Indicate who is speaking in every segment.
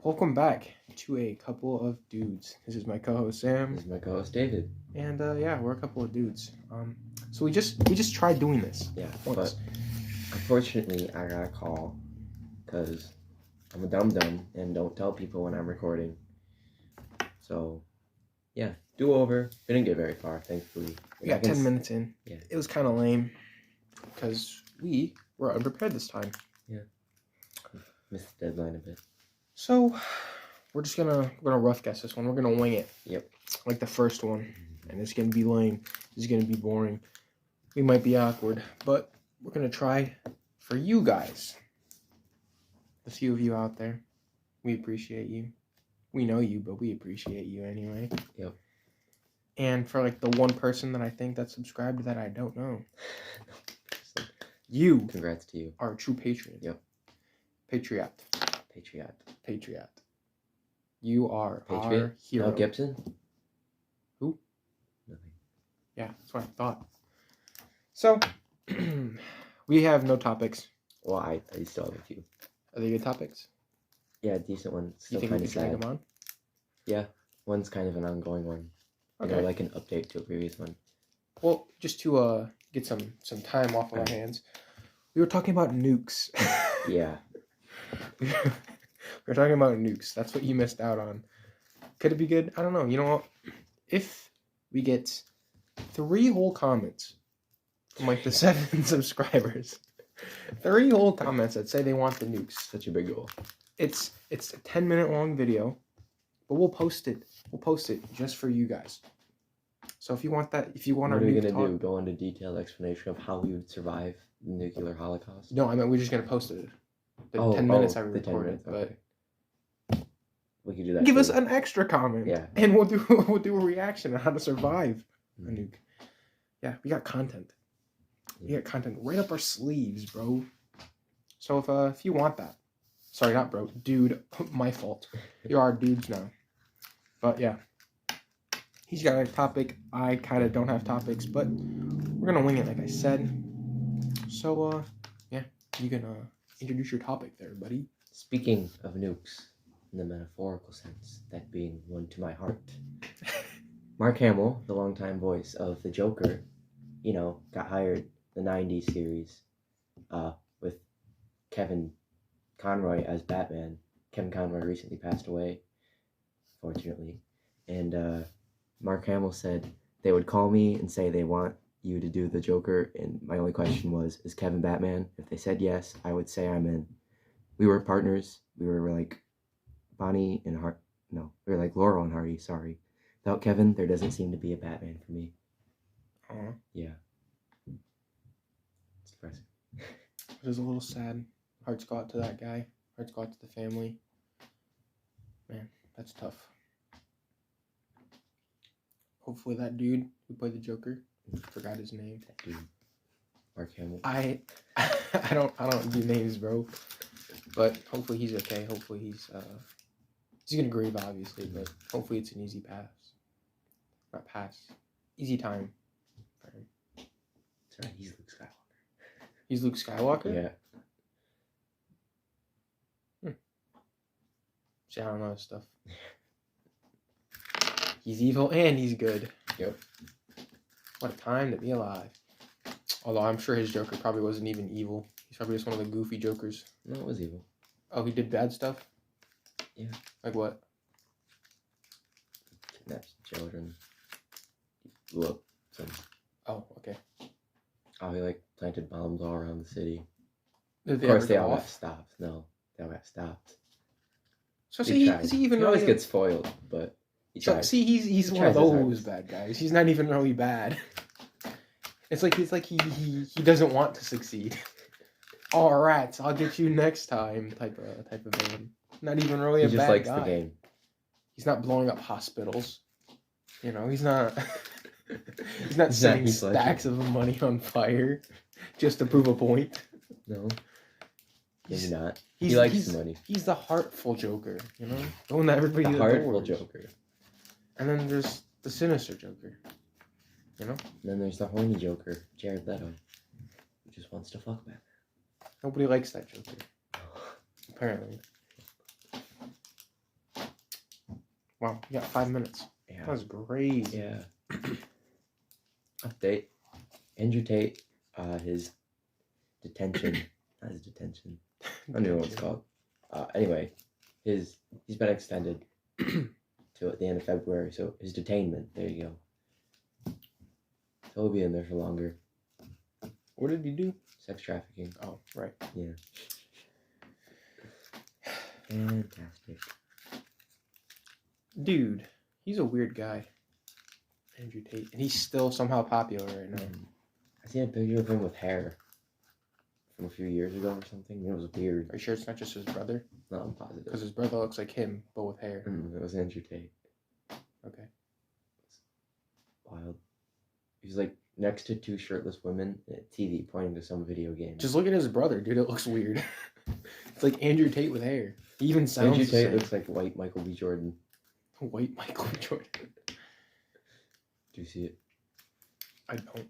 Speaker 1: Welcome back to a couple of dudes. This is my co-host Sam,
Speaker 2: This is my co-host David.
Speaker 1: and yeah, we're a couple of dudes. So we just tried doing this.
Speaker 2: Yeah,
Speaker 1: once.
Speaker 2: but unfortunately I got a call because I'm a dum-dum and don't tell people when I'm recording. So, yeah, do over. Didn't get very far, thankfully.
Speaker 1: We got 10 minutes in.
Speaker 2: Yeah.
Speaker 1: It was kind of lame because we were unprepared this time.
Speaker 2: Yeah. Missed the deadline a bit.
Speaker 1: So we're gonna rough guess this one. We're gonna wing it.
Speaker 2: Yep.
Speaker 1: Like the first one, and it's gonna be lame. It's gonna be boring. We might be awkward, but we're gonna try for you guys. The few of you out there, we appreciate you. We know you, but we appreciate you anyway.
Speaker 2: Yep.
Speaker 1: And for like the one person that I think that's subscribed that I don't know, you
Speaker 2: Congrats to you.
Speaker 1: are a true patriot.
Speaker 2: Yep.
Speaker 1: Patriot.
Speaker 2: Patriot.
Speaker 1: You are
Speaker 2: Patriot?
Speaker 1: our hero.
Speaker 2: Mel Gibson?
Speaker 1: Who?
Speaker 2: Nothing.
Speaker 1: Yeah, that's what I thought. So, we have no topics.
Speaker 2: Well, I still have a few.
Speaker 1: Are they good topics?
Speaker 2: Yeah, a decent one.
Speaker 1: You
Speaker 2: Still
Speaker 1: think we
Speaker 2: kind of
Speaker 1: can drag
Speaker 2: sad.
Speaker 1: them on?
Speaker 2: Yeah, one's kind of an ongoing one.
Speaker 1: Okay.
Speaker 2: Or like an update to a previous one.
Speaker 1: Well, just to get some time off of our hands, we were talking about nukes.
Speaker 2: Yeah.
Speaker 1: We were talking about nukes. That's what you missed out on. Could it be good? I don't know. You know what? If we get 3 whole comments from like the 7 subscribers, 3 whole comments that say they want the nukes.
Speaker 2: Such a big goal.
Speaker 1: It's a 10-minute long video, but we'll post it. We'll post it just for you guys. So if you want that, if you want
Speaker 2: What
Speaker 1: our
Speaker 2: are we
Speaker 1: nuke
Speaker 2: gonna
Speaker 1: talk,
Speaker 2: do? Go into detailed explanation of how we would survive the nuclear holocaust?
Speaker 1: no, I mean we're just gonna post it. The 10 minutes I
Speaker 2: the 10
Speaker 1: recorded,
Speaker 2: minutes, okay.
Speaker 1: but
Speaker 2: We could do that.
Speaker 1: give us
Speaker 2: too.
Speaker 1: an extra comment,
Speaker 2: Yeah.
Speaker 1: and we'll do a reaction on how to survive a nuke. Yeah, we got content. We got content right up our sleeves, bro. So if you want that, sorry, not bro, dude, my fault. You are dudes now. But yeah, he's got a topic. I kind of don't have topics, but we're gonna wing it, like I said. So yeah, you can introduce your topic there, buddy.
Speaker 2: Speaking of nukes, in the metaphorical sense, that being one to my heart, Mark Hamill, the longtime voice of the Joker, got hired the '90s series, with Kevin Conroy as Batman. Kevin Conroy recently passed away, fortunately, and Mark Hamill said they would call me and say they want you to do the Joker, and my only question was, is Kevin Batman? If they said yes, I would say I'm in. We were partners. We were like Bonnie and we were like Laurel and Hardy, sorry. Without Kevin, there doesn't seem to be a Batman for me. Yeah. It's depressing.
Speaker 1: It was a little sad. Hearts go out to that guy. Hearts go out to the family. Man, that's tough. Hopefully that dude who played the Joker, forgot his name.
Speaker 2: That dude. Mark Hamill.
Speaker 1: I don't do names, bro. But hopefully he's okay. Hopefully he's gonna grieve, obviously, but hopefully it's an easy pass. Not pass. Easy time for him.
Speaker 2: That's right, he's Luke Skywalker.
Speaker 1: He's Luke Skywalker?
Speaker 2: Yeah.
Speaker 1: See, I don't know this stuff. He's evil and he's good.
Speaker 2: Yep.
Speaker 1: What a time to be alive. Although I'm sure his Joker probably wasn't even evil. He's probably just one of the goofy Jokers.
Speaker 2: No, it was evil.
Speaker 1: Oh, he did bad stuff?
Speaker 2: Yeah.
Speaker 1: Like what?
Speaker 2: Kidnapped children. He blew up some.
Speaker 1: Oh, okay.
Speaker 2: Oh, he planted bombs all around the city.
Speaker 1: Did
Speaker 2: Of course,
Speaker 1: ever
Speaker 2: they
Speaker 1: go
Speaker 2: all got
Speaker 1: off?
Speaker 2: stopped. No, they all got stopped.
Speaker 1: So
Speaker 2: He
Speaker 1: see,
Speaker 2: tried.
Speaker 1: is he even
Speaker 2: He always
Speaker 1: really...
Speaker 2: gets foiled, but he
Speaker 1: So
Speaker 2: tried.
Speaker 1: see, he's
Speaker 2: He
Speaker 1: one of
Speaker 2: tries his
Speaker 1: those
Speaker 2: hardest.
Speaker 1: bad guys. He's not even really bad. It's like he doesn't want to succeed. All right, I'll get you next time type of man. Not even really
Speaker 2: He
Speaker 1: a
Speaker 2: just
Speaker 1: bad
Speaker 2: likes
Speaker 1: guy.
Speaker 2: the game.
Speaker 1: He's not blowing up hospitals. He's not. He's not setting
Speaker 2: Heath Ledger.
Speaker 1: stacks of money on fire just to prove a point.
Speaker 2: No, maybe
Speaker 1: He's-
Speaker 2: not.
Speaker 1: He's,
Speaker 2: He likes
Speaker 1: he's,
Speaker 2: money.
Speaker 1: He's the heartful Joker, the one that everybody
Speaker 2: The heartful
Speaker 1: adores.
Speaker 2: Joker.
Speaker 1: And then there's the sinister Joker.
Speaker 2: And then there's the horny Joker, Jared Leto, who just wants to fuck Batman.
Speaker 1: Nobody likes that Joker, apparently. Wow, you got 5 minutes.
Speaker 2: Yeah.
Speaker 1: That was great.
Speaker 2: Yeah. Update. Andrew Tate, his detention. Not his detention. I don't know what it's called. Anyway, he's been extended to the end of February, so his detainment. There you go. So he'll be in there for longer.
Speaker 1: What did he do?
Speaker 2: Sex trafficking.
Speaker 1: Oh, right.
Speaker 2: Yeah. Fantastic.
Speaker 1: Dude, he's a weird guy. Andrew Tate. And he's still somehow popular right now.
Speaker 2: I seen a picture of him with hair from a few years ago or something. It was weird.
Speaker 1: Are you sure it's not just his brother?
Speaker 2: No, I'm positive.
Speaker 1: Because his brother looks like him, but with hair.
Speaker 2: It was Andrew Tate.
Speaker 1: Okay.
Speaker 2: Wild. He's like next to two shirtless women at TV pointing to some video game.
Speaker 1: Just look at his brother, dude. It looks weird. It's like Andrew Tate with hair. He even sounds
Speaker 2: Andrew
Speaker 1: the
Speaker 2: Tate
Speaker 1: same.
Speaker 2: looks like white Michael B. Jordan.
Speaker 1: White Michael B. Jordan.
Speaker 2: Do you see it?
Speaker 1: I don't.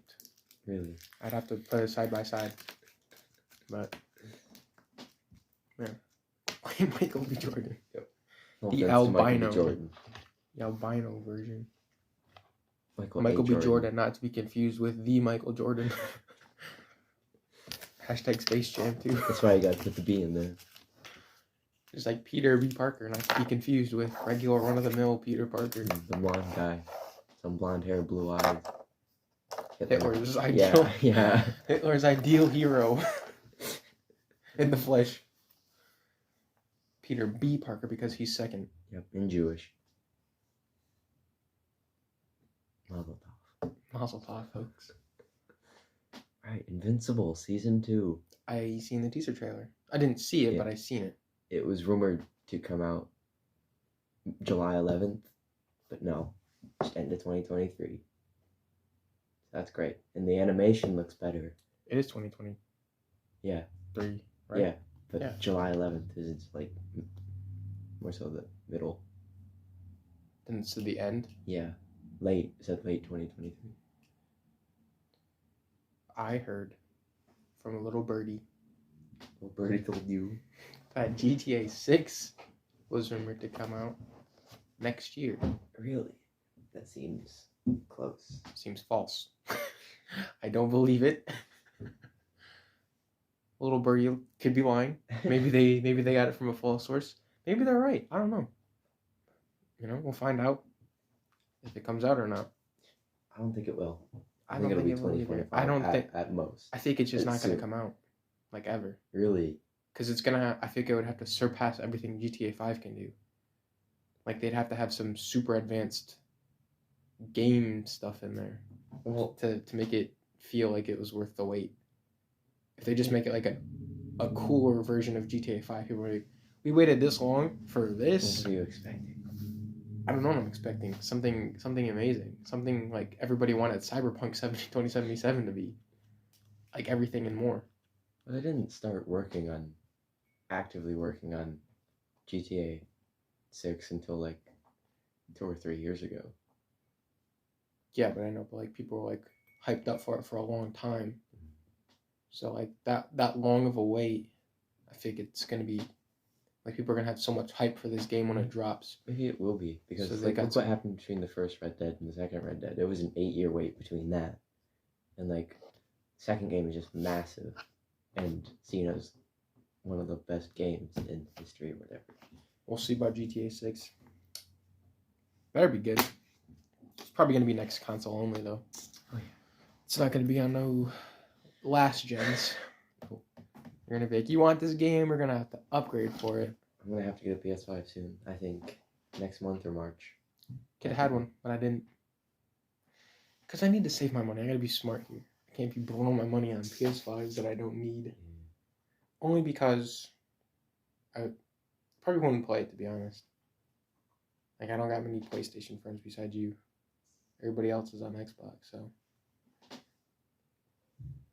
Speaker 2: Really?
Speaker 1: I'd have to put it side by side. But, man. White Michael B. Jordan.
Speaker 2: No
Speaker 1: The
Speaker 2: offense to Michael B.
Speaker 1: albino.
Speaker 2: Jordan.
Speaker 1: The albino version.
Speaker 2: Michael
Speaker 1: Michael
Speaker 2: A.
Speaker 1: B. Jordan, not to be confused with the Michael Jordan. Hashtag Space Jam, too.
Speaker 2: That's why I got to put the B in there.
Speaker 1: Just like Peter B. Parker, not to be confused with regular run-of-the-mill Peter Parker.
Speaker 2: The blonde guy. Some blonde hair, blue eyes.
Speaker 1: Hitler's ideal.
Speaker 2: Yeah.
Speaker 1: Hitler's ideal hero. In the flesh. Peter B. Parker, because he's second.
Speaker 2: Yep, and Jewish. Mazel tov.
Speaker 1: Mazel tov, folks.
Speaker 2: Right, Invincible season 2.
Speaker 1: I seen the teaser trailer. I didn't see it,
Speaker 2: Yeah.
Speaker 1: but I seen it.
Speaker 2: It was rumored to come out July 11th, but no, just end of 2023. That's great, and the animation looks better.
Speaker 1: It is 2023,
Speaker 2: Yeah,
Speaker 1: right?
Speaker 2: yeah, but
Speaker 1: Yeah.
Speaker 2: July 11th is like more so the middle.
Speaker 1: Then it's to the end.
Speaker 2: Yeah, late. Is that late 2023?
Speaker 1: I heard from a little birdie
Speaker 2: Well, Birdie told you.
Speaker 1: that GTA 6 was rumored to come out next year.
Speaker 2: Really? That seems close.
Speaker 1: Seems false. I don't believe it. Little birdie could be lying. Maybe they got it from a false source. Maybe they're right. I don't know. You know, we'll find out if it comes out or not.
Speaker 2: I don't think it will.
Speaker 1: I
Speaker 2: think
Speaker 1: don't
Speaker 2: it'll be
Speaker 1: think it will either.
Speaker 2: 2025.
Speaker 1: I don't think.
Speaker 2: At most.
Speaker 1: I think it's just not
Speaker 2: It's
Speaker 1: going to
Speaker 2: soon.
Speaker 1: come out, like ever.
Speaker 2: Really?
Speaker 1: Because it's gonna. I think it would have to surpass everything GTA 5 can do. Like they'd have to have some super advanced game stuff in there,
Speaker 2: Well,
Speaker 1: to make it feel like it was worth the wait. If they just make it like a cooler version of GTA 5, people are like, we waited this long for
Speaker 2: what
Speaker 1: this.
Speaker 2: are you expecting?
Speaker 1: I don't know what I'm expecting. Something amazing. Something like everybody wanted Cyberpunk 2077 to be. Like everything and more.
Speaker 2: Well, they didn't start actively working on GTA 6 until like 2 or 3 years ago.
Speaker 1: Yeah, but I know, but like people were like hyped up for it for a long time. So like that long of a wait, I think it's gonna be like people are gonna have so much hype for this game when it drops.
Speaker 2: Maybe it will be, because
Speaker 1: So they
Speaker 2: like,
Speaker 1: got
Speaker 2: look what happened between the first Red Dead and the second Red Dead. There was an 8-year wait between that, and like second game is just massive and seen as one of the best games in history or whatever.
Speaker 1: We'll see about GTA 6. Better be good. It's probably gonna be next console only though.
Speaker 2: Oh, yeah.
Speaker 1: It's not gonna be on no last gens. You're gonna be like, you want this game? We're gonna have to upgrade for it.
Speaker 2: I'm gonna have to get a PS5 soon. I think next month or March.
Speaker 1: Could have had one, but I didn't. Because I need to save my money. I gotta be smart here. I can't be blowing my money on PS5s that I don't need. Only because I probably wouldn't play it, to be honest. Like, I don't got many PlayStation friends besides you. Everybody else is on Xbox, so.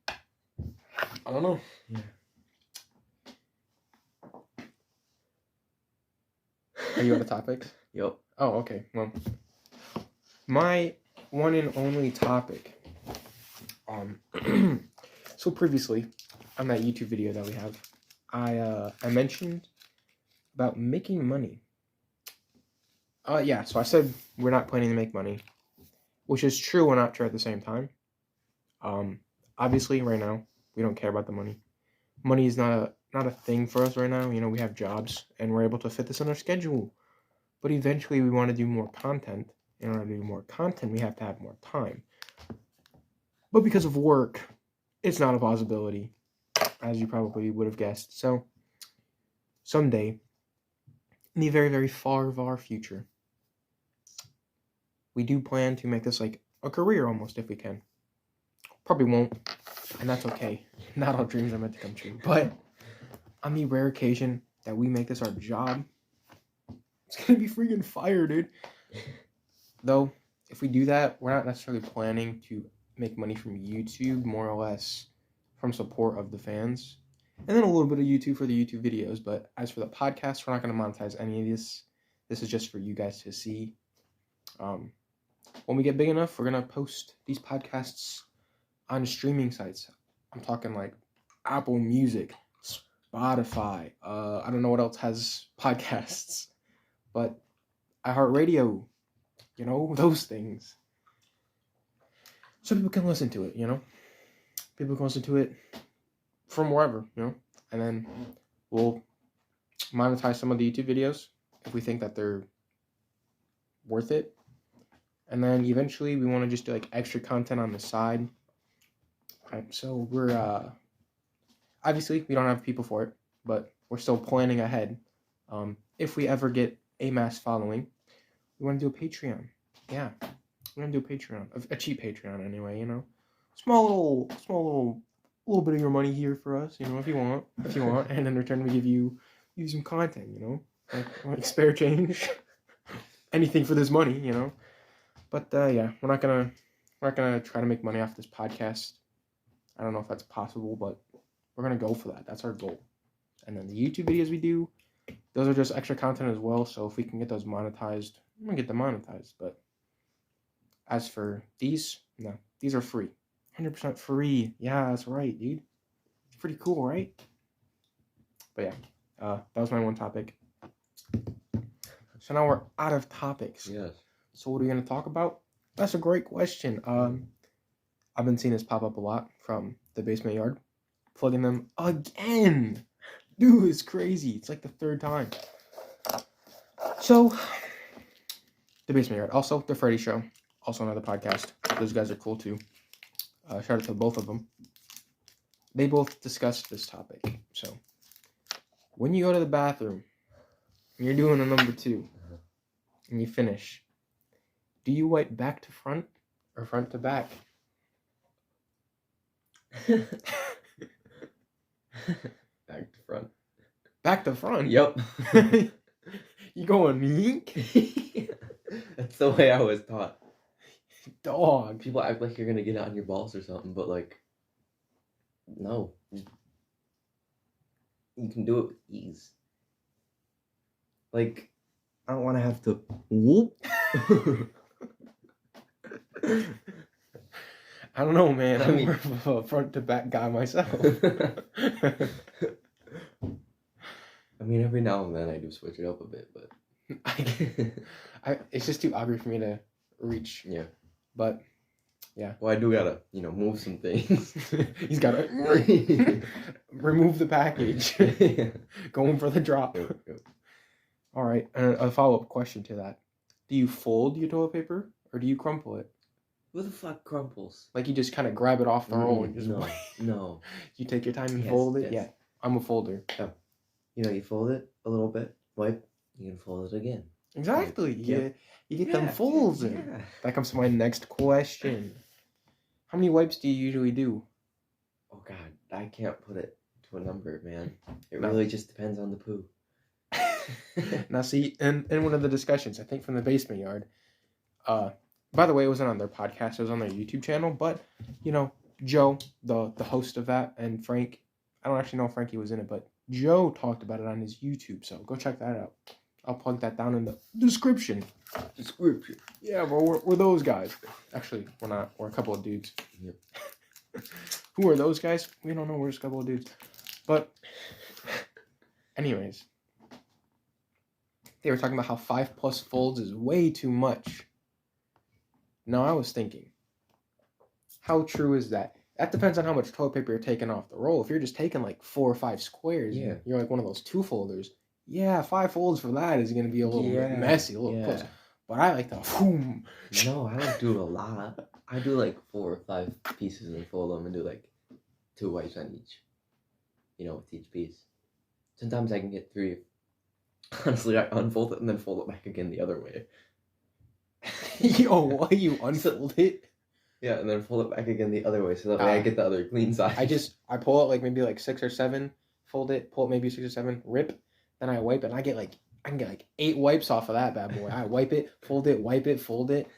Speaker 1: I don't know.
Speaker 2: Yeah.
Speaker 1: Are you out of topics?
Speaker 2: Yep.
Speaker 1: Oh, okay. Well, my one and only topic. So previously, on that YouTube video that we have, I mentioned about making money Yeah, so I said we're not planning to make money, which is true and not true at the same time. Obviously, right now we don't care about the money. Money is not a thing for us right now. You know, we have jobs and we're able to fit this in our schedule. But eventually, we want to do more content. In order to do more content, we have to have more time. But because of work, it's not a possibility, as you probably would have guessed. So, someday, in the very, very far future, we do plan to make this like a career almost if we can. Probably won't, and that's okay. Not all dreams are meant to come true. But on the rare occasion that we make this our job, it's gonna be freaking fire, dude. Though, if we do that, we're not necessarily planning to make money from YouTube, more or less from support of the fans. And then a little bit of YouTube for the YouTube videos. But as for the podcast, we're not going to monetize any of this. This is just for you guys to see. When we get big enough, we're going to post these podcasts on streaming sites. I'm talking like Apple Music, Spotify. I don't know what else has podcasts. But iHeartRadio, you know, those things. So people can listen to it, you know? People can listen to it from wherever, you know? And then we'll monetize some of the YouTube videos if we think that they're worth it. And then eventually we want to just do like extra content on the side. Right, so we're obviously we don't have people for it, but we're still planning ahead. If we ever get a mass following, we want to do a Patreon. Yeah, we're gonna do a Patreon, a cheap Patreon anyway. You know, small little bit of your money here for us. You know, if you want, and in return we give you some content. You know, like spare change, anything for this money. You know, but yeah, we're not gonna try to make money off this podcast. I don't know if that's possible, but we're gonna go for that. That's our goal. And then the YouTube videos we do, those are just extra content as well. So if we can get those monetized, I'm gonna get them monetized. But as for these, no, these are free. 100% free. Yeah, that's right, dude. It's pretty cool, right? But yeah, that was my one topic. So now we're out of topics.
Speaker 2: Yes.
Speaker 1: So what are we gonna talk about? That's a great question. I've been seeing this pop up a lot from the basement yard. Plugging them again. Dude, it's crazy. It's like the third time. So, the basement yard. Also, the Freddy Show. Also another podcast. Those guys are cool too. Shout out to both of them. They both discussed this topic. So, when you go to the bathroom, and you're doing a number 2, and you finish, do you wipe back to front or front to back?
Speaker 2: Back to front.
Speaker 1: Back to front?
Speaker 2: Yep.
Speaker 1: You going meek?
Speaker 2: That's the way I was taught.
Speaker 1: Dog.
Speaker 2: People act like you're gonna get on your balls or something, but like, no. You can do it with ease. Like, I don't want to have to whoop.
Speaker 1: I don't know, man. I'm more of a front to back guy myself.
Speaker 2: I mean, every now and then I do switch it up a bit, but
Speaker 1: it's just too obvious for me to reach.
Speaker 2: Yeah.
Speaker 1: But yeah.
Speaker 2: Well, I do gotta, move some things.
Speaker 1: He's gotta remove the package. Going for the drop.
Speaker 2: Yep.
Speaker 1: All right. A follow-up question to that: do you fold your toilet paper or do you crumple it?
Speaker 2: Who the fuck crumples?
Speaker 1: Like you just kind of grab it off the roll and just
Speaker 2: no.
Speaker 1: You take your time and fold it. Yes. Yeah, I'm a folder.
Speaker 2: Oh. You fold it a little bit, wipe, you can fold it again.
Speaker 1: Exactly. You get them folds in.
Speaker 2: Yeah.
Speaker 1: That comes to my next question. How many wipes do you usually do?
Speaker 2: Oh God, I can't put it to a number, man. It really just depends on the poo.
Speaker 1: Now see, in one of the discussions, I think from the basement yard, by the way, it wasn't on their podcast, it was on their YouTube channel, but, Joe, the host of that, and Frank, I don't actually know if Frankie was in it, but Joe talked about it on his YouTube, so go check that out. I'll plug that down in the description. Yeah, well, we're those guys. Actually, we're not. We're a couple of dudes.
Speaker 2: Yep.
Speaker 1: Who are those guys? We don't know. We're just a couple of dudes. But, anyways, they were talking about how 5+ folds is way too much. Now I was thinking, how true is that? That depends on how much toilet paper you're taking off the roll. If you're just taking like 4 or 5 squares,
Speaker 2: Yeah.
Speaker 1: you're like one of those 2-folders. Yeah, 5 folds for that is gonna be a little bit messy, a little close. But I like the boom.
Speaker 2: No, I don't do a lot. I do like 4 or 5 pieces and fold them and do like 2 wipes on each. With each piece. Sometimes I can get 3. Honestly, I unfold it and then fold it back again the other way.
Speaker 1: Yo, why you unfold it?
Speaker 2: Yeah, and then fold it back again the other way, so that way I get the other clean side.
Speaker 1: I pull it like maybe like 6 or 7, fold it, pull it maybe 6 or 7, rip, then I wipe it, and I can get like 8 wipes off of that bad boy. I wipe it, fold it, wipe it, fold it,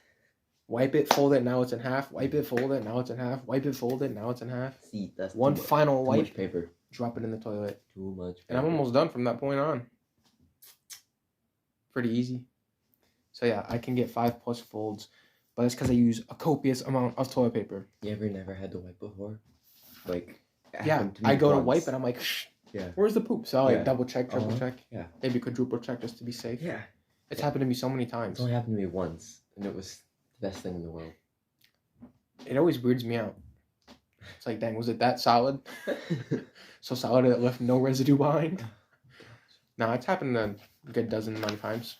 Speaker 1: wipe it, fold it, now it's in half, wipe it, fold it, now it's in half, wipe it, fold it, now it's in half.
Speaker 2: See, that's
Speaker 1: one final wipe.
Speaker 2: Too much paper.
Speaker 1: Drop it in the toilet.
Speaker 2: Too much paper.
Speaker 1: And I'm almost done from that point on. Pretty easy. So yeah, I can get 5+ folds, but it's because I use a copious amount of toilet paper.
Speaker 2: You ever never had to wipe before? Like,
Speaker 1: yeah, I go to wipe and I'm like, shh,
Speaker 2: yeah,
Speaker 1: where's the poop? So I like double check, triple check,
Speaker 2: yeah,
Speaker 1: maybe quadruple check just to be safe.
Speaker 2: Yeah,
Speaker 1: it's happened to me so many times.
Speaker 2: It's only happened to me once, and it was the best thing in the world.
Speaker 1: It always weirds me out. It's like, dang, was it that solid? So solid it left no residue behind. No, it's happened a good dozen amount of times.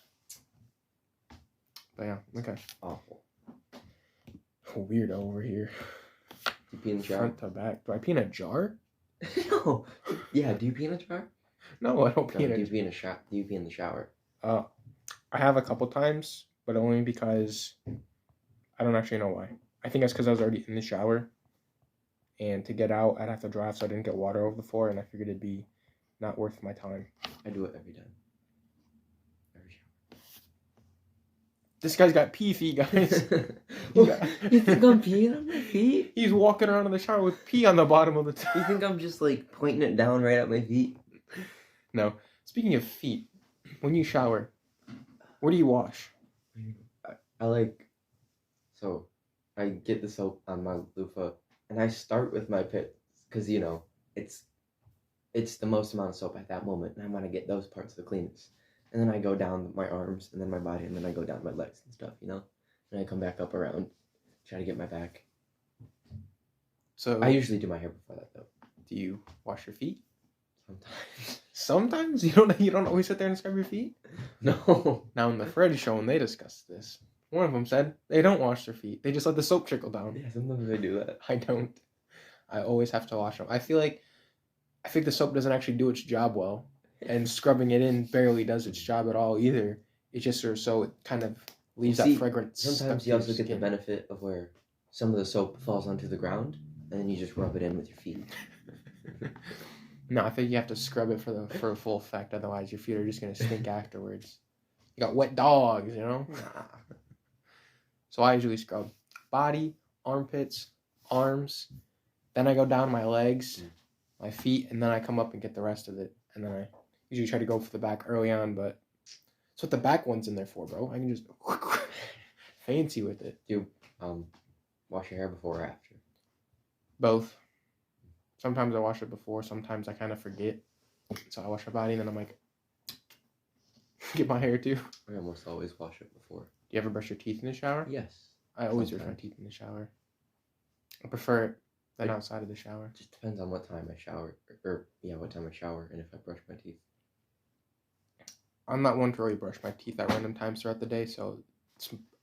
Speaker 1: But yeah, okay.
Speaker 2: Awful.
Speaker 1: Weirdo over here.
Speaker 2: Do you pee in the shower?
Speaker 1: Front to back. Do I pee in a jar?
Speaker 2: No. Yeah, do you pee in a jar?
Speaker 1: No, I don't pee in a jar.
Speaker 2: Do you pee in a shower? Do you pee in the shower?
Speaker 1: I have a couple times, but only because I don't actually know why. I think that's because I was already in the shower. And to get out, I'd have to drive, so I didn't get water over the floor, and I figured it'd be not worth my time.
Speaker 2: I do it every time. Every shower.
Speaker 1: This guy's got pee feet, guys.
Speaker 2: You think I'm peeing on my feet?
Speaker 1: He's walking around in the shower with pee on the bottom of the tub.
Speaker 2: You think I'm just like pointing it down right at my feet?
Speaker 1: No. Speaking of feet, when you shower, where do you wash?
Speaker 2: So I get the soap on my loofah. And I start with my pits because, it's the most amount of soap at that moment. And I want to get those parts the cleanest. And then I go down my arms and then my body and then I go down my legs and stuff, And I come back up around, try to get my back.
Speaker 1: So
Speaker 2: I usually do my hair before that, though.
Speaker 1: Do you wash your feet?
Speaker 2: Sometimes.
Speaker 1: Sometimes? You don't always sit there and scrub your feet?
Speaker 2: No.
Speaker 1: Now in the Fred show, when they discussed this, one of them said they don't wash their feet. They just let the soap trickle down.
Speaker 2: Yeah, sometimes I do that.
Speaker 1: I don't. I always have to wash them. I think the soap doesn't actually do its job well. And scrubbing it in barely does its job at all either. It's just so it kind of leaves that fragrance.
Speaker 2: Sometimes you also get the benefit of where some of the soap falls onto the ground and then you just rub it in with your feet.
Speaker 1: No, I think you have to scrub it for a full effect. Otherwise, your feet are just going to stink afterwards. You got wet dogs, Nah. So I usually scrub body, armpits, arms. Then I go down my legs, my feet, and then I come up and get the rest of it. And then I usually try to go for the back early on, but that's what the back one's in there for, bro. I can just fancy with it.
Speaker 2: Do you wash your hair before or after?
Speaker 1: Both. Sometimes I wash it before, sometimes I kind of forget. So I wash my body and then I'm like, get my hair too.
Speaker 2: I almost always wash it before.
Speaker 1: Do you ever brush your teeth in the shower?
Speaker 2: Yes.
Speaker 1: I always brush my teeth in the shower. I prefer it than outside of the shower.
Speaker 2: Just depends on what time I shower, what time I shower, and if I brush my teeth.
Speaker 1: I'm not one to really brush my teeth at random times throughout the day, so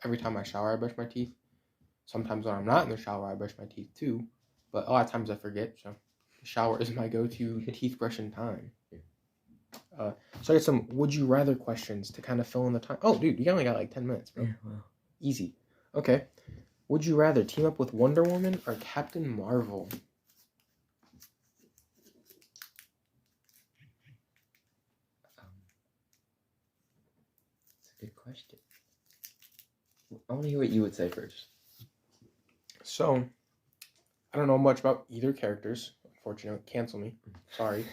Speaker 1: every time I shower, I brush my teeth. Sometimes when I'm not in the shower, I brush my teeth too, but a lot of times I forget, so the shower is my go-to teeth brushing time. So I got some would you rather questions to kind of fill in the time. Oh, dude, you only got like 10 minutes, bro.
Speaker 2: Yeah, wow.
Speaker 1: Easy. Okay. Would you rather team up with Wonder Woman or Captain Marvel?
Speaker 2: That's a good question. I want to hear what you would say first.
Speaker 1: So, I don't know much about either characters. Unfortunately, cancel me. Sorry.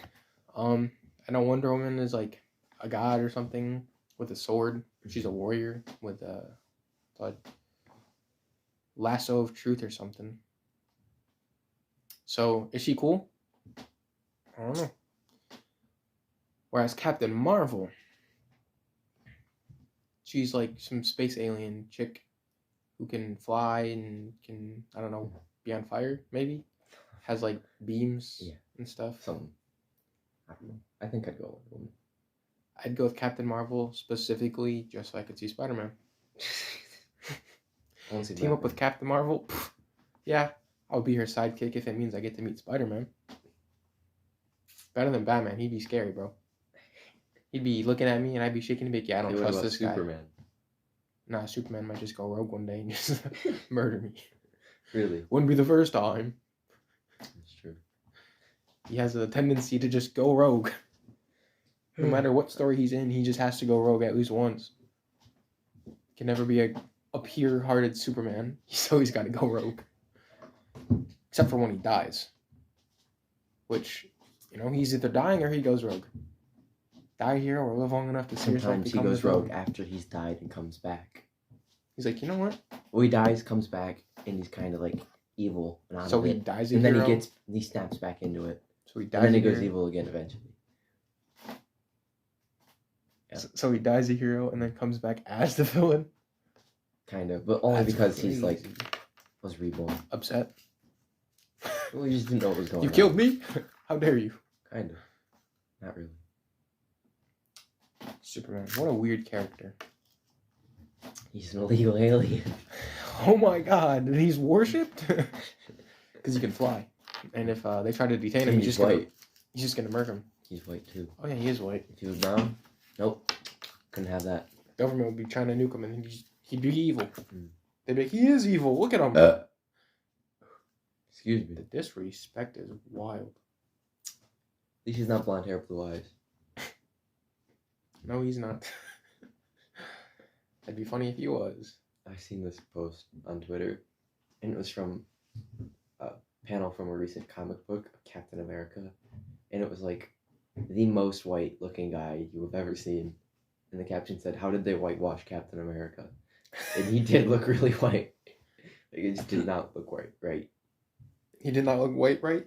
Speaker 1: I know Wonder Woman is like a god or something with a sword. She's a warrior with a lasso of truth or something. So, is she cool? I don't know. Whereas Captain Marvel, She's like some space alien chick who can fly and can, I don't know, be on fire, maybe? Has like beams
Speaker 2: Yeah.
Speaker 1: and stuff.
Speaker 2: Something. I don't know. I think I'd go with woman.
Speaker 1: I'd go with Captain Marvel specifically just so I could see Spider-Man.
Speaker 2: I wanna see
Speaker 1: Team up with
Speaker 2: Batman.
Speaker 1: Captain Marvel? Pff, yeah, I'll be her sidekick if it means I get to meet Spider-Man. Better than Batman. He'd be scary, bro. He'd be looking at me and I'd be shaking and be like, yeah, I don't
Speaker 2: Hey, what
Speaker 1: trust
Speaker 2: about
Speaker 1: this guy.
Speaker 2: Superman?
Speaker 1: Nah, Superman might just go rogue one day and just murder me.
Speaker 2: Really?
Speaker 1: Wouldn't be the first time.
Speaker 2: That's true.
Speaker 1: He has a tendency to just go rogue. No matter what story he's in, he just has to go rogue at least once. Can never be a pure-hearted Superman. He's always got to go rogue. Except for when he dies. Which, you know, he's either dying or he goes rogue. Die here or live long enough to see yourself
Speaker 2: Sometimes he
Speaker 1: become
Speaker 2: goes
Speaker 1: this
Speaker 2: rogue after he's died and comes back.
Speaker 1: He's like, you know what?
Speaker 2: Well, he dies, comes back, and he's kind of like evil and out
Speaker 1: So
Speaker 2: of
Speaker 1: he
Speaker 2: it.
Speaker 1: dies a
Speaker 2: And then
Speaker 1: hero.
Speaker 2: he snaps back into it.
Speaker 1: So he
Speaker 2: And
Speaker 1: dies
Speaker 2: then
Speaker 1: a
Speaker 2: he goes
Speaker 1: hero.
Speaker 2: evil again eventually. Yeah.
Speaker 1: So he dies a hero and then comes back as the villain.
Speaker 2: Kind of, but only
Speaker 1: That's
Speaker 2: because he's like
Speaker 1: crazy.
Speaker 2: was reborn.
Speaker 1: Upset.
Speaker 2: Well, he just didn't know what was going
Speaker 1: You
Speaker 2: on.
Speaker 1: killed me? How dare you?
Speaker 2: Kind of. Not really.
Speaker 1: Superman. What a weird character.
Speaker 2: He's an illegal alien.
Speaker 1: Oh my god. And he's worshipped? Because he can fly. And if they try to detain him,
Speaker 2: And
Speaker 1: he's
Speaker 2: he's white.
Speaker 1: just gonna murk him.
Speaker 2: He's white too.
Speaker 1: Oh yeah, he is white.
Speaker 2: If he was brown, nope. Couldn't have that.
Speaker 1: Government would be trying to nuke him and he'd be evil.
Speaker 2: Mm.
Speaker 1: They'd be like, he is evil. Look at him.
Speaker 2: Excuse me.
Speaker 1: The disrespect is wild.
Speaker 2: At least he's not blonde hair, blue eyes.
Speaker 1: No, he's not. That'd be funny if he was.
Speaker 2: I seen this post on Twitter, and it was from a panel from a recent comic book of Captain America, and it was like the most white looking guy you have ever seen. And the caption said, "How did they whitewash Captain America?" And he did look really white. Like, it just did not look white, right?
Speaker 1: He did not look white, right?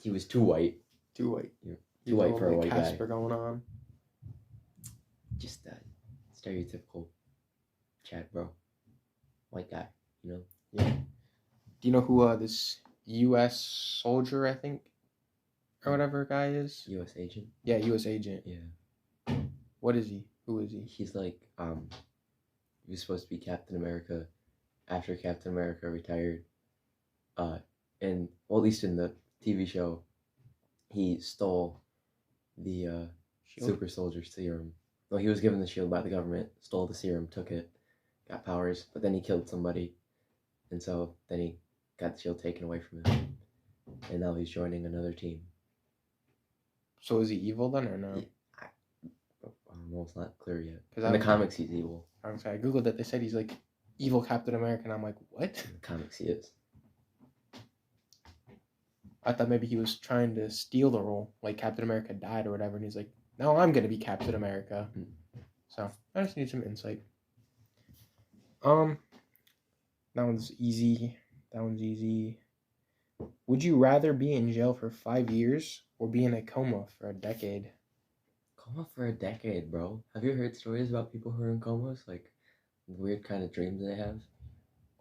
Speaker 2: He was too white.
Speaker 1: Too white.
Speaker 2: Yeah,
Speaker 1: He's
Speaker 2: too white
Speaker 1: all
Speaker 2: for a
Speaker 1: like
Speaker 2: white guy.
Speaker 1: Casper going on.
Speaker 2: Just that stereotypical chat, bro. White guy, you know?
Speaker 1: Yeah. Do you know who this U.S. soldier, I think, or whatever guy is?
Speaker 2: U.S. agent.
Speaker 1: Yeah, U.S. agent.
Speaker 2: Yeah.
Speaker 1: What is he? Who is he?
Speaker 2: He's like, he was supposed to be Captain America after Captain America retired. And, well, at least in the TV show, he stole the
Speaker 1: Shield?
Speaker 2: super soldier serum. Well, he was given the shield by the government, stole the serum, took it, got powers, but then he killed somebody. And so then he got the shield taken away from him. And now he's joining another team.
Speaker 1: So is he evil then or no?
Speaker 2: Yeah. I don't know, it's not clear yet.
Speaker 1: 'Cause
Speaker 2: In
Speaker 1: I
Speaker 2: the
Speaker 1: was-
Speaker 2: comics, he's evil.
Speaker 1: I'm sorry, I googled it. They said he's like evil Captain America, and I'm like, what?
Speaker 2: In the comics, he is.
Speaker 1: I thought maybe he was trying to steal the role, like Captain America died or whatever, and he's like, now I'm gonna be Captain America.
Speaker 2: Mm.
Speaker 1: So I just need some insight. That one's easy. That one's easy. Would you rather be in jail for 5 years or be in a coma for a decade?
Speaker 2: Coma for a decade, bro. Have you heard stories about people who are in comas? Like, weird kind of dreams they have?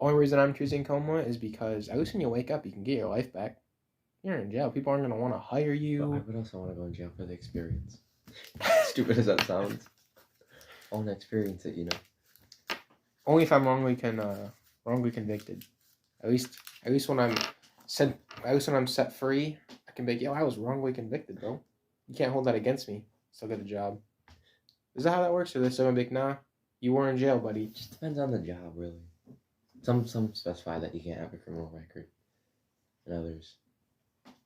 Speaker 1: Only reason I'm choosing coma is because at least when you wake up, you can get your life back. You're in jail. People aren't gonna want to hire
Speaker 2: But I
Speaker 1: you.
Speaker 2: would also want to go in jail for the experience. Stupid as that sounds. I want to experience it, you know?
Speaker 1: Only if I'm wrongly convicted. At least when I'm set free, I can be like, yo, I was wrongly convicted, bro. You can't hold that against me. Still get a job. Is that how that works? Or they're still gonna be like, nah, you were in jail, buddy.
Speaker 2: It just depends on the job, really. Some specify that you can't have a criminal record. And others.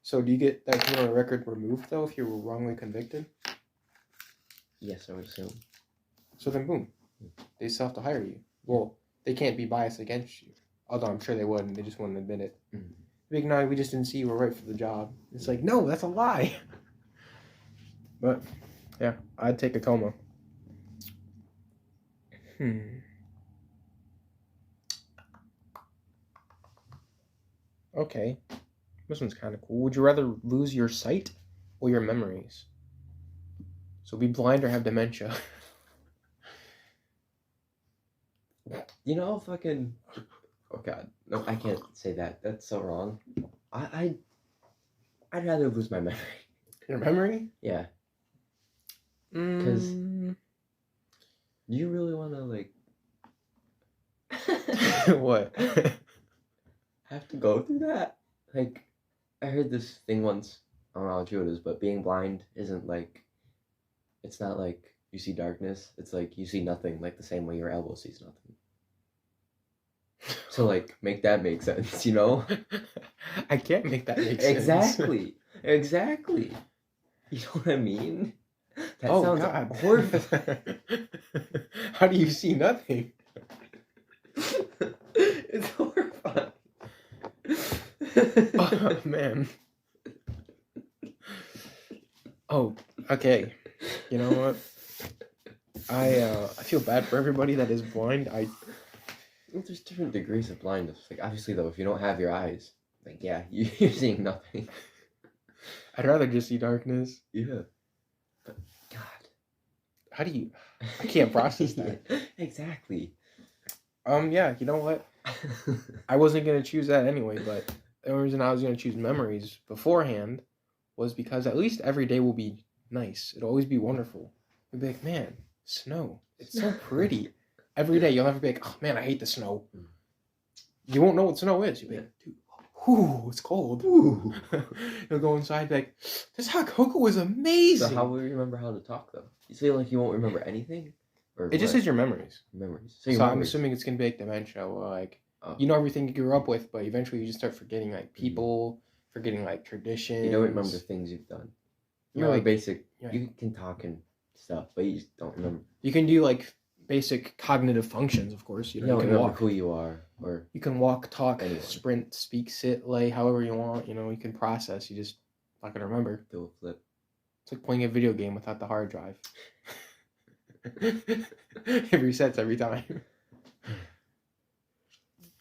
Speaker 1: So do you get that criminal record removed though if you were wrongly convicted?
Speaker 2: Yes, I would assume.
Speaker 1: So then boom. They still have to hire you. Well, they can't be biased against you. Although I'm sure they would, and they just wouldn't admit it.
Speaker 2: Mm.
Speaker 1: Big no, we just didn't see you were right for the job. It's like, no, that's a lie. But yeah, I'd take a coma. Okay. This one's kind of cool. Would you rather lose your sight or your memories? So be blind or have dementia.
Speaker 2: You know, fucking. Oh god, no, I can't say that. That's so wrong. I'd rather lose my memory.
Speaker 1: Your memory?
Speaker 2: Yeah.
Speaker 1: Mm.
Speaker 2: Do you really want to like
Speaker 1: What?
Speaker 2: have to go through that? Like, I heard this thing once. I don't know how true it is, but being blind isn't like. It's not like you see darkness. It's like you see nothing, like the same way your elbow sees nothing. So like, make that make sense, you know?
Speaker 1: I can't make that make sense.
Speaker 2: Exactly. Exactly. You know what I mean? That
Speaker 1: Oh
Speaker 2: sounds
Speaker 1: God!
Speaker 2: horrible.
Speaker 1: How do you see nothing?
Speaker 2: It's horrifying.
Speaker 1: Oh man. Oh, okay. You know what? I feel bad for everybody that is blind.
Speaker 2: Well, there's different degrees of blindness. Like obviously though, if you don't have your eyes, like yeah, you're seeing nothing.
Speaker 1: I'd rather just see darkness.
Speaker 2: Yeah. But God.
Speaker 1: How do you? I can't process that.
Speaker 2: Yeah, exactly.
Speaker 1: Yeah. You know what? I wasn't gonna choose that anyway, but the only reason I was gonna choose memories beforehand was because at least every day will be nice. It'll always be wonderful. You'll be like, man, snow. It's so pretty. Every day you'll never be like, oh man, I hate the snow. You won't know what snow is. You'll be like, dude, whew, it's cold.
Speaker 2: Ooh.
Speaker 1: You'll go inside and be like, this hot cocoa is amazing.
Speaker 2: So how will you remember how to talk though? You say like you won't remember anything? Or
Speaker 1: It just
Speaker 2: what?
Speaker 1: is your memories.
Speaker 2: Memories.
Speaker 1: So I'm assuming it's gonna be like dementia, or like you know everything you grew up with, but eventually you just start forgetting like people, forgetting like traditions.
Speaker 2: You don't remember things you've done.
Speaker 1: You're
Speaker 2: like
Speaker 1: like
Speaker 2: basic.
Speaker 1: yeah.
Speaker 2: You can talk and stuff, but you just don't remember.
Speaker 1: You can do like basic cognitive functions, of course. You know,
Speaker 2: You don't
Speaker 1: you can
Speaker 2: remember
Speaker 1: walk.
Speaker 2: who you are, or
Speaker 1: You can walk, talk,
Speaker 2: anyone.
Speaker 1: sprint, speak, sit, lay, however you want. You know, you can process. You just not gonna remember.
Speaker 2: do a flip.
Speaker 1: It's like playing a video game without the hard drive. It resets every time.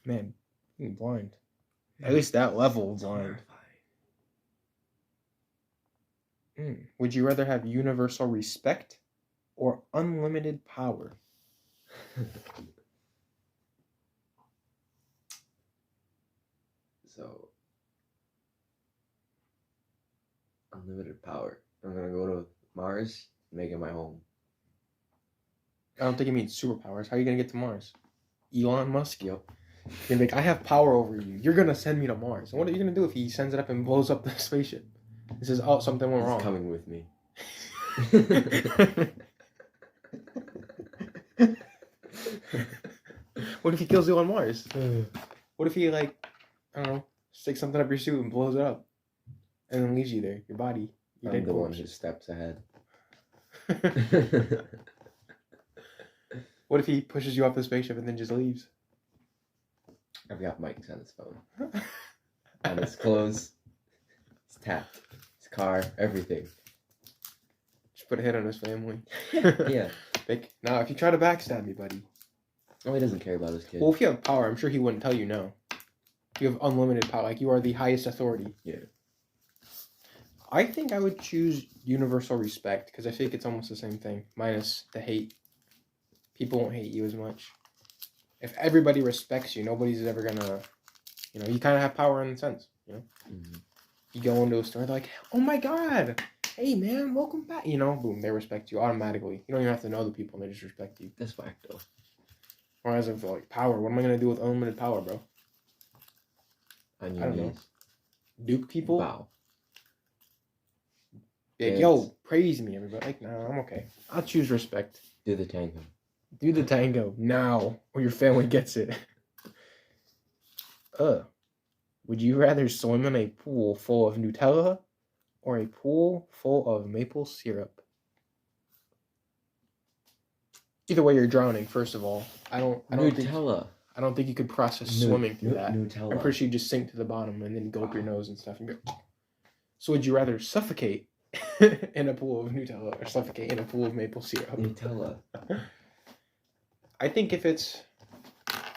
Speaker 1: Man, being blind. At least that level of blind. Would you rather have universal respect or unlimited power?
Speaker 2: So, unlimited power. I'm gonna go to Mars, make it my home.
Speaker 1: I don't think it means superpowers. How are you gonna get to Mars? Elon Musk?
Speaker 2: Yep.
Speaker 1: You're like, I have power over you. You're gonna send me to Mars. And what are you gonna do if he sends it up and blows up the spaceship? This is oh something went
Speaker 2: He's
Speaker 1: wrong.
Speaker 2: coming with me.
Speaker 1: What if he kills you on Mars? What if he like, I don't know, sticks something up your suit and blows it up, and then leaves you there, your body. Your
Speaker 2: I'm
Speaker 1: dead
Speaker 2: the one
Speaker 1: corpse.
Speaker 2: who steps ahead.
Speaker 1: What if he pushes you off the spaceship and then just leaves?
Speaker 2: I've got Mike's on his phone, on his clothes, his tapped, his car, everything.
Speaker 1: Just put a hit on his family.
Speaker 2: Yeah.
Speaker 1: Like, now, if you try to backstab me, buddy.
Speaker 2: Oh, he doesn't care about his kid.
Speaker 1: Well, if you have power, I'm sure he wouldn't tell you no. You have unlimited power. Like, you are the highest authority.
Speaker 2: Yeah.
Speaker 1: I think I would choose universal respect because I feel like it's almost the same thing, minus the hate. People won't hate you as much. If everybody respects you, nobody's ever gonna, you know, you kind of have power in a sense, you know?
Speaker 2: Mm-hmm.
Speaker 1: You go into a store, they're like, oh my God, hey man, welcome back. You know, boom, they respect you automatically. You don't even have to know the people, and they just respect you.
Speaker 2: That's whack though.
Speaker 1: Whereas if like power, what am I gonna do with unlimited power, bro?
Speaker 2: On
Speaker 1: I
Speaker 2: your
Speaker 1: don't know.
Speaker 2: knees.
Speaker 1: Duke people?
Speaker 2: Bow.
Speaker 1: Be like,
Speaker 2: Yes.
Speaker 1: yo, praise me, everybody. Like, no, I'm okay. I'll choose respect.
Speaker 2: Do the tango.
Speaker 1: Do the tango now, or your family gets it. Would you rather swim in a pool full of Nutella or a pool full of maple syrup? Either way, you're drowning. First of all, I don't
Speaker 2: Nutella.
Speaker 1: think you could process swimming through that.
Speaker 2: Nutella.
Speaker 1: I'm pretty sure you just sink to the bottom and then go up your nose and stuff. And go. So would you rather suffocate in a pool of Nutella or suffocate in a pool of maple syrup?
Speaker 2: Nutella.
Speaker 1: I think if it's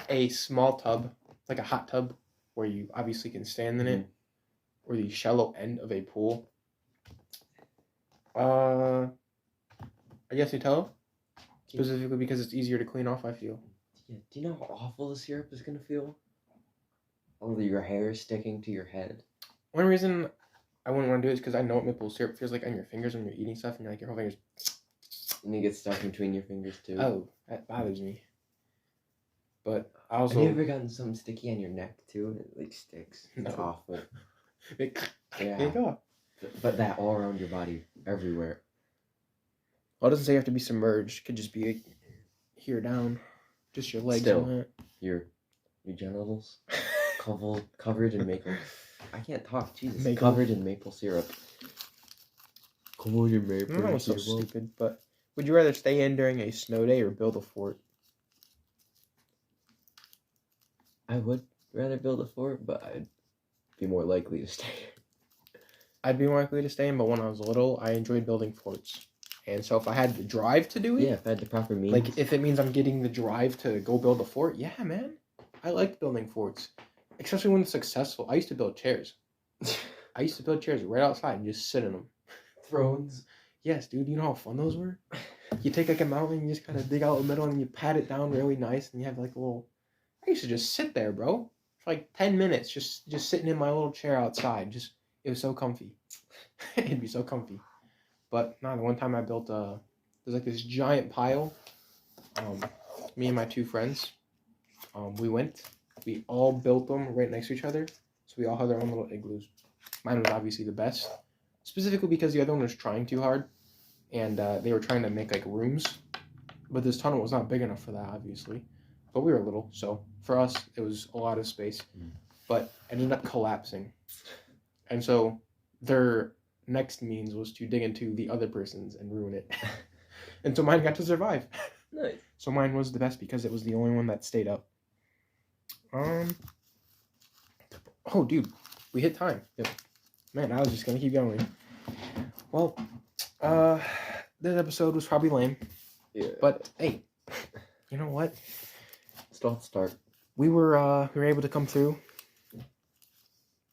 Speaker 1: a small tub, like a hot tub, where you obviously can stand in it, or the shallow end of a pool, I guess Nutella, specifically because it's easier to clean off, I feel.
Speaker 2: Yeah, do you know how awful the syrup is gonna feel? All of your hair sticking to your head.
Speaker 1: One reason I wouldn't want to do it is because I know what maple syrup feels like on your fingers when you're eating stuff, and you're like your whole fingers.
Speaker 2: And you get stuck between your fingers too.
Speaker 1: Oh, that bothers me. But I
Speaker 2: Have
Speaker 1: also.
Speaker 2: you ever gotten something sticky on your neck too, and it like sticks? It's
Speaker 1: No.
Speaker 2: awful.
Speaker 1: There
Speaker 2: Yeah.
Speaker 1: you go.
Speaker 2: But that all around your body, everywhere.
Speaker 1: Well, it doesn't say you have to be submerged. It could just be here down, just your legs.
Speaker 2: Still.
Speaker 1: And
Speaker 2: Your genitals covered in maple. I can't talk. Jesus.
Speaker 1: Maple.
Speaker 2: Covered in maple syrup. Covered in
Speaker 1: that.
Speaker 2: maple
Speaker 1: That was so stupid. But would you rather stay in during a snow day or build a fort?
Speaker 2: I would rather build a fort, but I'd be more likely to stay.
Speaker 1: I'd be more likely to stay in, but when I was little, I enjoyed building forts. And so if I had the drive to do it,
Speaker 2: Yeah, if I had the proper means.
Speaker 1: like if it means I'm getting the drive to go build a fort, yeah, man. I like building forts, especially when it's successful. I used to build chairs. I used to build chairs right outside and just sit in them.
Speaker 2: Thrones.
Speaker 1: Yes, dude, you know how fun those were? You take like a mountain, you just kind of dig out the middle and you pat it down really nice, and you have like a little. I used to just sit there, bro, for like 10 minutes, just sitting in my little chair outside. It was so comfy. It'd be so comfy. But no, the one time I built there's like this giant pile. Me and my two friends, we all built them right next to each other, so we all had our own little igloos. Mine was obviously the best, specifically because the other one was trying too hard, and they were trying to make like rooms, but this tunnel was not big enough for that, obviously. But we were little, so for us it was a lot of space. But it ended up collapsing, and so their next means was to dig into the other person's and ruin it. And so mine got to survive.
Speaker 2: Nice.
Speaker 1: So mine was the best because it was the only one that stayed up. Oh, dude, we hit time.
Speaker 2: Yep.
Speaker 1: Man, I was just gonna keep going. Well, this episode was probably lame,
Speaker 2: Yeah.
Speaker 1: but hey, you know what?
Speaker 2: Still have to start.
Speaker 1: We were able to come through.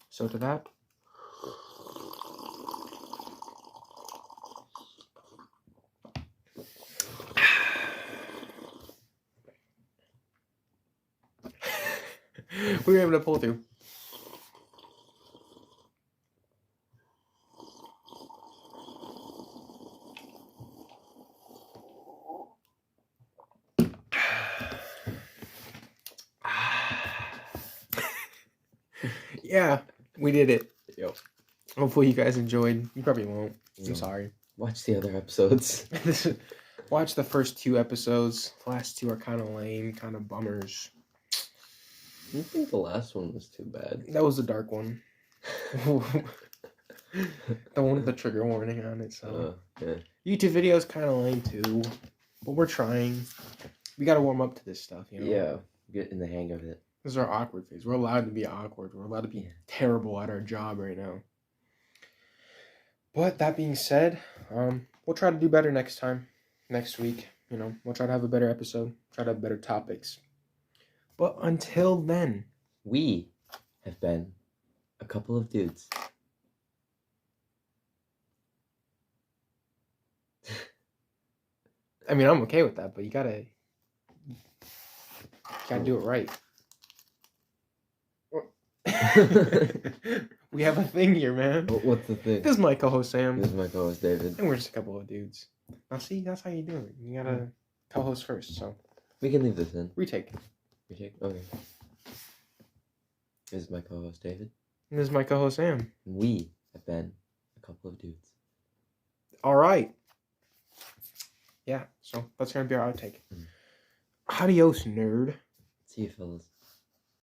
Speaker 1: So to that. We were able to pull through. Yeah, we did it.
Speaker 2: Yep.
Speaker 1: Hopefully you guys enjoyed. You probably won't.
Speaker 2: No.
Speaker 1: I'm sorry.
Speaker 2: Watch the other episodes.
Speaker 1: Watch the first 2 episodes. The last 2 are kind of lame, kind of bummers.
Speaker 2: I think the last one was too bad.
Speaker 1: That was the dark one. The one with the trigger warning on it. So
Speaker 2: Yeah.
Speaker 1: YouTube videos kind of lame too, but we're trying. We got to warm up to this stuff, you know.
Speaker 2: Yeah. Get in the hang of it.
Speaker 1: This is our awkward phase. We're allowed to be awkward. We're allowed to be terrible at our job right now. But that being said, we'll try to do better next time. Next week, you know, we'll try to have a better episode. Try to have better topics. But until then,
Speaker 2: We have been a couple of dudes.
Speaker 1: I mean, I'm okay with that, but you gotta do it right. We have a thing here, man.
Speaker 2: What's the thing?
Speaker 1: This is my co-host Sam,
Speaker 2: This is my co-host David.
Speaker 1: and we're just a couple of dudes. Now, see, that's how you do it. You gotta co-host first. So
Speaker 2: We can leave this in.
Speaker 1: retake.
Speaker 2: Okay. This is my co-host David.
Speaker 1: And this is my co-host Sam.
Speaker 2: We have been a couple of dudes.
Speaker 1: All right. Yeah. So that's gonna be our outtake.
Speaker 2: Mm.
Speaker 1: Adios, nerd.
Speaker 2: See you, fellas.